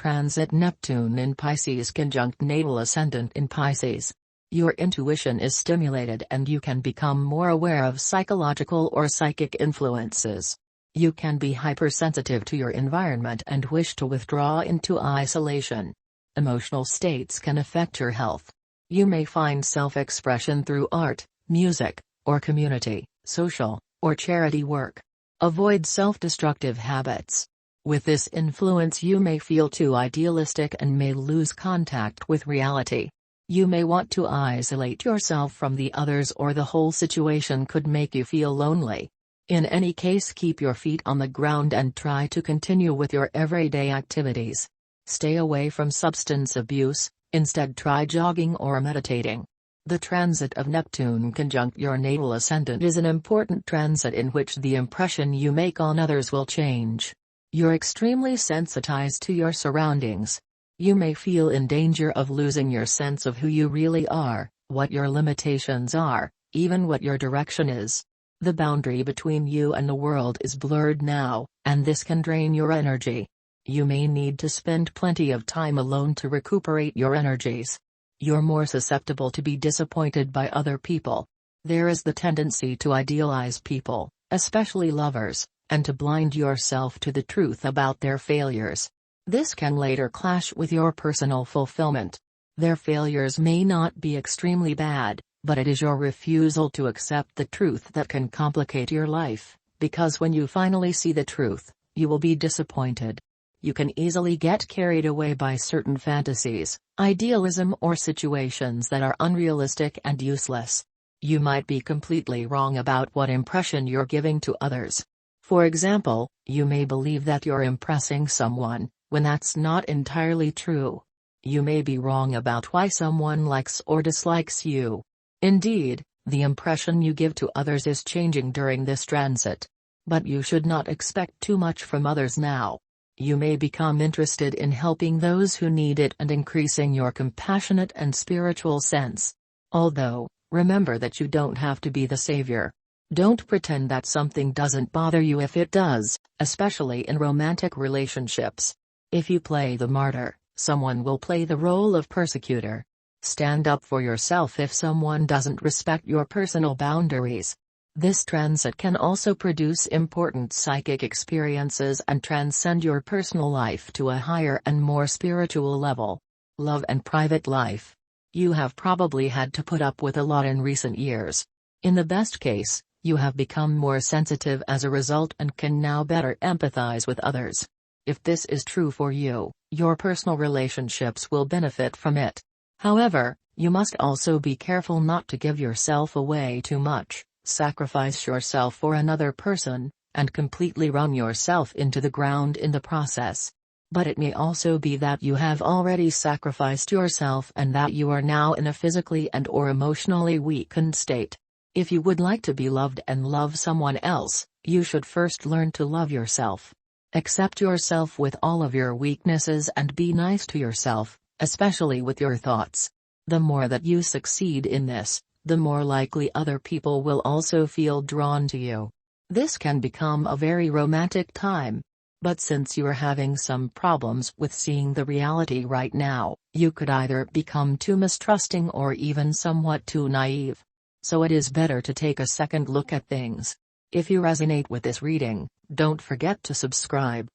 transit Neptune in Pisces conjunct natal ascendant in Pisces. Your intuition is stimulated and you can become more aware of psychological or psychic influences. You can be hypersensitive to your environment and wish to withdraw into isolation. Emotional states can affect your health. You may find self-expression through art, music, or community, social, or charity work. Avoid self-destructive habits. With this influence you may feel too idealistic and may lose contact with reality. You may want to isolate yourself from the others, or the whole situation could make you feel lonely. In any case, keep your feet on the ground and try to continue with your everyday activities. Stay away from substance abuse, instead try jogging or meditating. The transit of Neptune conjunct your natal ascendant is an important transit in which the impression you make on others will change. You're extremely sensitized to your surroundings. You may feel in danger of losing your sense of who you really are, what your limitations are, even what your direction is. The boundary between you and the world is blurred now, and this can drain your energy. You may need to spend plenty of time alone to recuperate your energies. You're more susceptible to be disappointed by other people. There is the tendency to idealize people, especially lovers, and to blind yourself to the truth about their failures. This can later clash with your personal fulfillment. Their failures may not be extremely bad, but it is your refusal to accept the truth that can complicate your life, because when you finally see the truth, you will be disappointed. You can easily get carried away by certain fantasies, idealism, or situations that are unrealistic and useless. You might be completely wrong about what impression you're giving to others. For example, you may believe that you're impressing someone, when that's not entirely true. You may be wrong about why someone likes or dislikes you. Indeed, the impression you give to others is changing during this transit. But you should not expect too much from others now. You may become interested in helping those who need it and increasing your compassionate and spiritual sense. Although, remember that you don't have to be the savior. Don't pretend that something doesn't bother you if it does, especially in romantic relationships. If you play the martyr, someone will play the role of persecutor. Stand up for yourself if someone doesn't respect your personal boundaries. This transit can also produce important psychic experiences and transcend your personal life to a higher and more spiritual level. Love and private life. You have probably had to put up with a lot in recent years. In the best case, you have become more sensitive as a result and can now better empathize with others. If this is true for you, your personal relationships will benefit from it. However, you must also be careful not to give yourself away too much, sacrifice yourself for another person, and completely run yourself into the ground in the process. But it may also be that you have already sacrificed yourself and that you are now in a physically and/or emotionally weakened state. If you would like to be loved and love someone else, you should first learn to love yourself. Accept yourself with all of your weaknesses and be nice to yourself, especially with your thoughts. The more that you succeed in this, the more likely other people will also feel drawn to you. This can become a very romantic time. But since you are having some problems with seeing the reality right now, you could either become too mistrusting or even somewhat too naive. So it is better to take a second look at things. If you resonate with this reading, don't forget to subscribe.